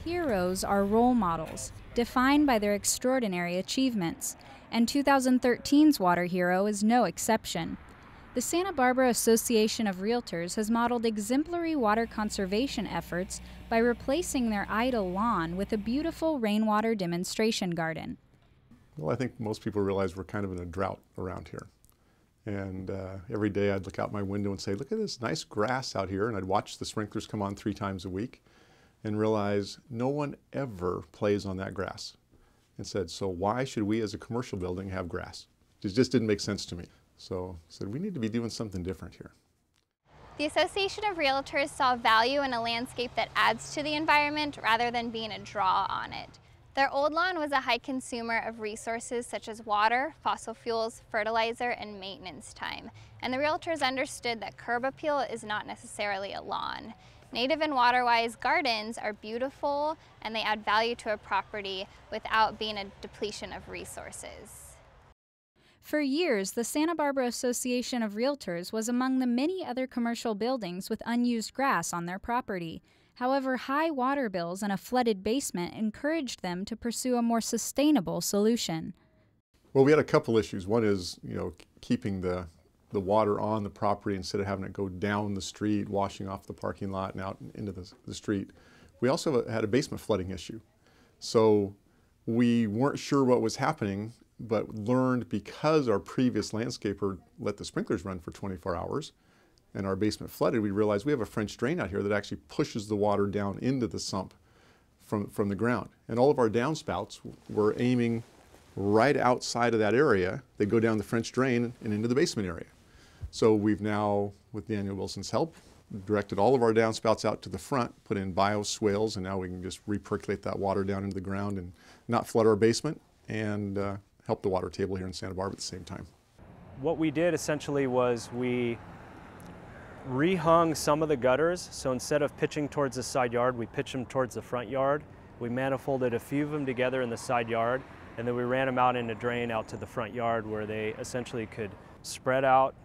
Heroes are role models, defined by their extraordinary achievements, and 2013's water hero is no exception. The Santa Barbara Association of Realtors has modeled exemplary water conservation efforts by replacing their idle lawn with a beautiful rainwater demonstration garden. Well, I think most people realize we're kind of in a drought around here. And every day I'd look out my window and say, look at this nice grass out here, and I'd watch the sprinklers come on 3 times a week and realize no one ever plays on that grass. And said, so why should we as a commercial building have grass? It just didn't make sense to me. So I said, we need to be doing something different here. The Association of Realtors saw value in a landscape that adds to the environment rather than being a draw on it. Their old lawn was a high consumer of resources such as water, fossil fuels, fertilizer, and maintenance time. And the Realtors understood that curb appeal is not necessarily a lawn. Native and water-wise gardens are beautiful and they add value to a property without being a depletion of resources. For years, the Santa Barbara Association of Realtors was among the many other commercial buildings with unused grass on their property. However, high water bills and a flooded basement encouraged them to pursue a more sustainable solution. Well, we had a couple issues. One is, keeping the water on the property instead of having it go down the street, washing off the parking lot and out into the street. We also had a basement flooding issue. So we weren't sure what was happening, but learned because our previous landscaper let the sprinklers run for 24 hours and our basement flooded, we realized we have a French drain out here that actually pushes the water down into the sump from the ground. And all of our downspouts were aiming right outside of that area. They go down the French drain and into the basement area. So we've now, with Daniel Wilson's help, directed all of our downspouts out to the front, put in bioswales, and now we can just recirculate that water down into the ground and not flood our basement and help the water table here in Santa Barbara at the same time. What we did essentially was we rehung some of the gutters. So instead of pitching towards the side yard, we pitched them towards the front yard. We manifolded a few of them together in the side yard, and then we ran them out in a drain out to the front yard where they essentially could spread out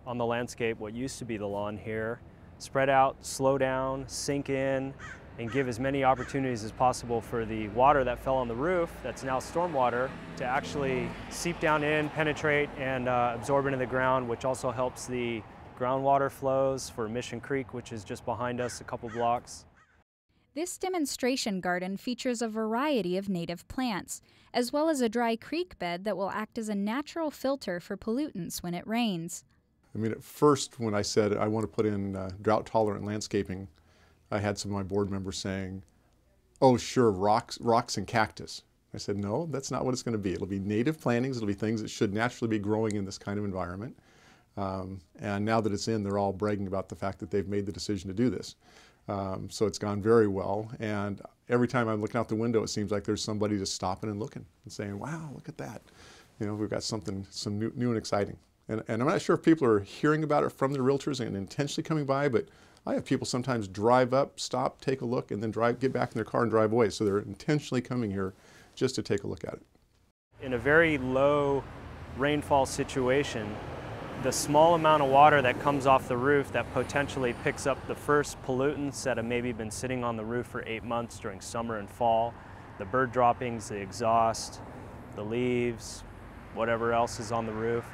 on the landscape, what used to be the lawn here, spread out, slow down, sink in, and give as many opportunities as possible for the water that fell on the roof, that's now stormwater, to actually seep down in, penetrate, and absorb into the ground, which also helps the groundwater flows for Mission Creek, which is just behind us a couple blocks. This demonstration garden features a variety of native plants, as well as a dry creek bed that will act as a natural filter for pollutants when it rains. I mean, at first when I said I want to put in drought-tolerant landscaping, I had some of my board members saying, oh sure, rocks and cactus. I said, no, that's not what it's going to be. It'll be native plantings, it'll be things that should naturally be growing in this kind of environment. And now that it's in, they're all bragging about the fact that they've made the decision to do this. So it's gone very well, and every time I'm looking out the window, it seems like there's somebody just stopping and looking and saying, wow, look at that. We've got some new and exciting. And I'm not sure if people are hearing about it from the realtors and intentionally coming by, but I have people sometimes drive up, stop, take a look, and then get back in their car and drive away. So they're intentionally coming here just to take a look at it. In a very low rainfall situation, the small amount of water that comes off the roof that potentially picks up the first pollutants that have maybe been sitting on the roof for 8 months during summer and fall, the bird droppings, the exhaust, the leaves, whatever else is on the roof,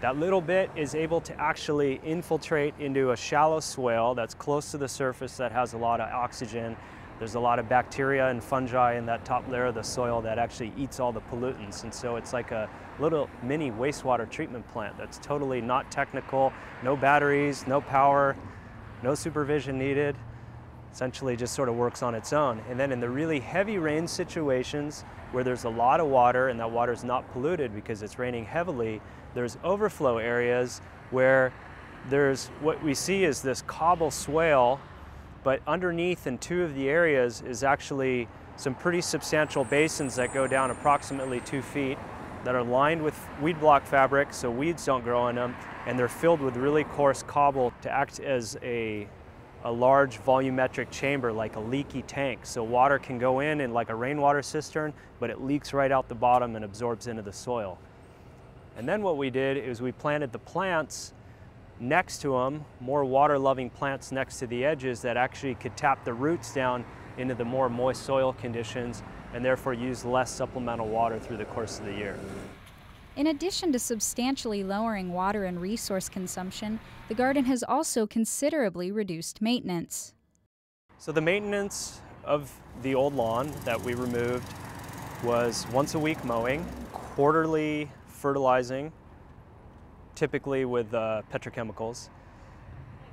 that little bit is able to actually infiltrate into a shallow swale that's close to the surface that has a lot of oxygen. There's a lot of bacteria and fungi in that top layer of the soil that actually eats all the pollutants. And so it's like a little mini wastewater treatment plant that's totally not technical, no batteries, no power, no supervision needed. Essentially just sort of works on its own. And then in the really heavy rain situations where there's a lot of water and that water is not polluted because it's raining heavily, there's overflow areas where there's what we see is this cobble swale, but underneath in 2 of the areas is actually some pretty substantial basins that go down approximately 2 feet that are lined with weed block fabric so weeds don't grow in them, and they're filled with really coarse cobble to act as a large volumetric chamber, like a leaky tank. So water can go in like a rainwater cistern, but it leaks right out the bottom and absorbs into the soil. And then what we did is we planted the plants next to them, more water-loving plants next to the edges that actually could tap the roots down into the more moist soil conditions and therefore use less supplemental water through the course of the year. In addition to substantially lowering water and resource consumption, the garden has also considerably reduced maintenance. So the maintenance of the old lawn that we removed was once a week mowing, quarterly fertilizing, typically with petrochemicals,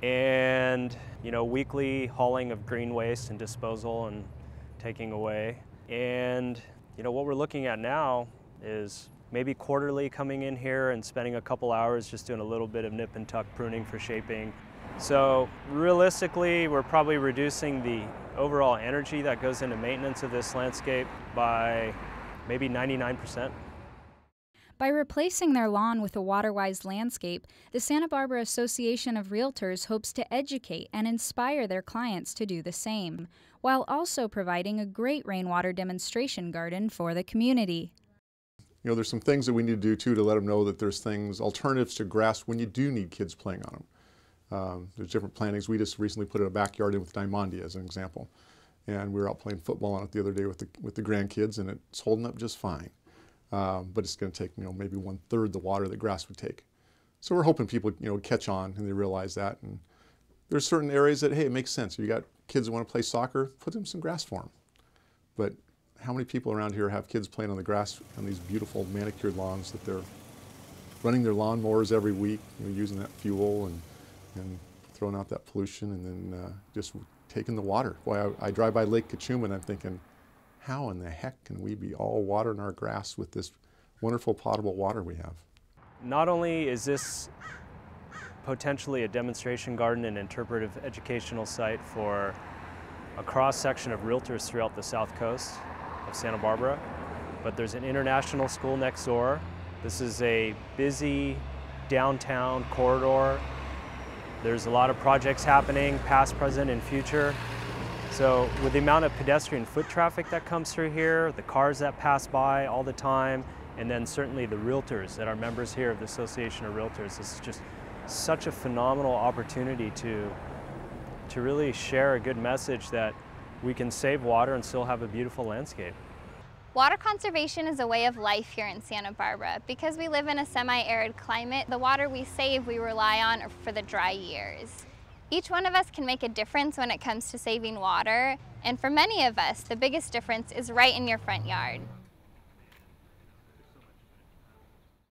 and weekly hauling of green waste and disposal and taking away. And what we're looking at now is maybe quarterly coming in here and spending a couple hours just doing a little bit of nip and tuck pruning for shaping. So realistically, we're probably reducing the overall energy that goes into maintenance of this landscape by maybe 99%. By replacing their lawn with a water-wise landscape, the Santa Barbara Association of Realtors hopes to educate and inspire their clients to do the same, while also providing a great rainwater demonstration garden for the community. There's some things that we need to do too to let them know that there's alternatives to grass when you do need kids playing on them. There's different plantings. We just recently put in a backyard in with Diamondia as an example. And we were out playing football on it the other day with the grandkids, and it's holding up just fine. But it's going to take maybe 1/3 the water that grass would take. So we're hoping people catch on and they realize that. And there's certain areas that, hey, it makes sense. You got kids that want to play soccer, put them some grass for them. But how many people around here have kids playing on the grass on these beautiful manicured lawns that they're running their lawnmowers every week, using that fuel and throwing out that pollution, and then just taking the water. Boy, I drive by Lake Cachuma and I'm thinking, how in the heck can we be all watering our grass with this wonderful potable water we have? Not only is this potentially a demonstration garden and interpretive educational site for a cross-section of realtors throughout the south coast of Santa Barbara, but there's an international school next door. This is a busy downtown corridor. There's a lot of projects happening, past, present, and future. So with the amount of pedestrian foot traffic that comes through here, the cars that pass by all the time, and then certainly the realtors that are members here of the Association of Realtors, this is just such a phenomenal opportunity to really share a good message that we can save water and still have a beautiful landscape. Water conservation is a way of life here in Santa Barbara. Because we live in a semi-arid climate, the water we save we rely on for the dry years. Each one of us can make a difference when it comes to saving water, and for many of us, the biggest difference is right in your front yard.